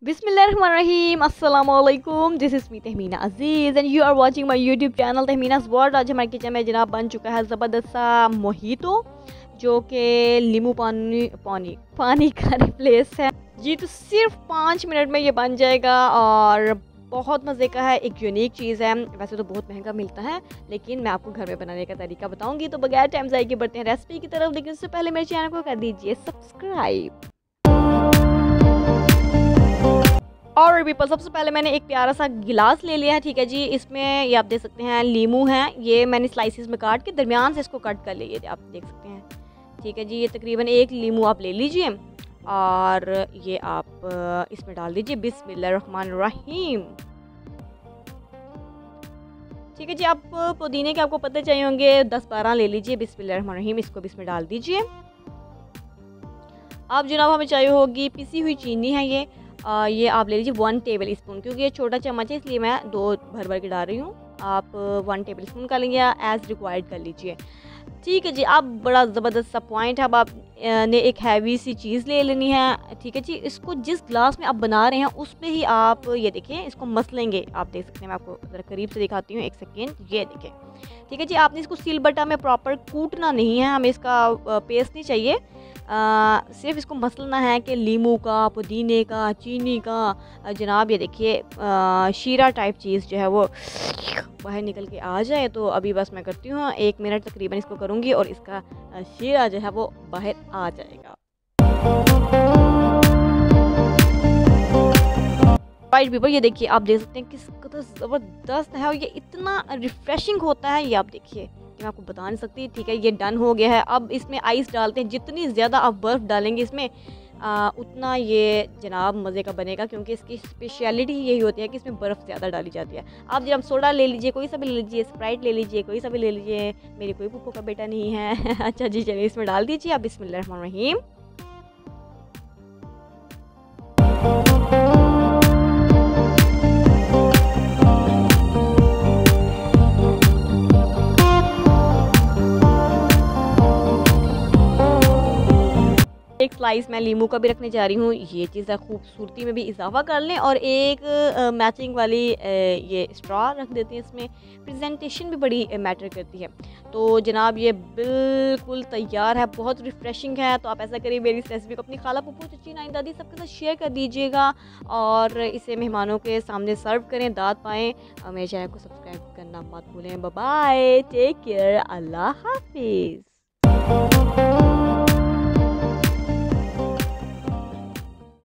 बिस्मिल्लाहिर्रहमानिर्रहीम अस्सलामुअलैकुम। This is me Tahmina Aziz and you are watching my YouTube channel Tahmina's world. आज हमारे किचन में जनाब बन चुका है ज़बरदस्त सा मोहितो, जो कि नींबू पानी पानी पानी का रिप्लेस है जी। तो सिर्फ 5 मिनट में ये बन जाएगा और बहुत मज़े का है। एक यूनिक चीज़ है, वैसे तो बहुत महंगा मिलता है लेकिन मैं आपको घर में बनाने का तरीका बताऊंगी। तो बगैर टाइम ज़ाया के बढ़ते हैं रेसिपी की तरफ, लेकिन उससे पहले मेरे चैनल को कर दीजिए सब्सक्राइब। और पीपल, सबसे पहले मैंने एक प्यारा सा गिलास ले लिया है, ठीक है जी। इसमें ये आप देख सकते हैं लीमू है, ये मैंने स्लाइसिस में काट के दरमियान से इसको कट कर लिया, आप देख सकते हैं, ठीक है जी। ये तकरीबन एक लीमू आप ले लीजिए और ये आप इसमें डाल दीजिए बिस्मिल्लाहिर्रहमानिर्रहीम। ठीक है जी। आप पुदीने के आपको पत्ते चाहिए होंगे 10-12 ले लीजिए, बिस्मिल्लाहिर्रहमानिर्रहीम, इसको भी इसमें डाल दीजिए। आप जनाब हमें चाहिए होगी पिसी हुई चीनी है, ये आप ले लीजिए 1 टेबल स्पून, क्योंकि ये छोटा चम्मच है इसलिए मैं 2 भर भर के डाल रही हूँ। आप 1 टेबल स्पून का लेंगे, एज़ रिक्वायर्ड कर लीजिए, ठीक है जी। अब बड़ा ज़बरदस्त सा पॉइंट है, अब आप ने एक हैवी सी चीज़ ले लेनी है, ठीक है जी। इसको जिस ग्लास में आप बना रहे हैं उसमें ही आप ये देखिए इसको मसलेंगे, आप देख सकते हैं। मैं आपको ज़रा करीब से दिखाती हूँ, एक सेकेंड, ये देखिए, ठीक है जी। आपने इसको सिलबट्टा में प्रॉपर कूटना नहीं है, हमें इसका पेस्ट नहीं चाहिए, सिर्फ इसको मसलना है कि लीमू का, पुदीने का, चीनी का, जनाब ये देखिए शीरा टाइप चीज़ जो है वो बाहर निकल के आ जाए। तो अभी बस मैं करती हूँ 1 मिनट तकरीबन इसको करूँगी और इसका शीरा जो है वो बाहर आ जाएगा। राइट पीपल, ये देखिए आप देख सकते हैं किस कदर ज़बरदस्त है और ये इतना रिफ्रेशिंग होता है, ये आप देखिए कि मैं आपको बता नहीं सकती। ठीक है, ये डन हो गया है। अब इसमें आइस डालते हैं, जितनी ज़्यादा आप बर्फ़ डालेंगे इसमें उतना ये जनाब मज़े का बनेगा, क्योंकि इसकी स्पेशलिटी यही होती है कि इसमें बर्फ़ ज़्यादा डाली जाती है। आप जब सोडा ले लीजिए, कोई सा भी ले लीजिए, स्प्राइट ले लीजिए, कोई सा भी ले लीजिए, मेरी कोई पुप्पो का बेटा नहीं है अच्छा जी, चलिए इसमें डाल दीजिए आप बिस्मिल्लाहिर्रहमानिर्रहीम। एक स्लाइस मैं लीमू का भी रखने जा रही हूँ, ये चीज़ खूबसूरती में भी इजाफा कर लें। और एक मैचिंग वाली ये स्ट्रॉ रख देते हैं, इसमें प्रेजेंटेशन भी बड़ी मैटर करती है। तो जनाब ये बिल्कुल तैयार है, बहुत रिफ़्रेशिंग है। तो आप ऐसा करिए, मेरी इस रेसिपी को अपनी खाला, फूफू, चची, नानी, दादी सबके साथ शेयर कर दीजिएगा और इसे मेहमानों के सामने सर्व करें, दाद पाएँ। मेरे चैनल को सब्सक्राइब करना मत भूलें। बाय बाय, टेक केयर, अल्लाह हाफिज़।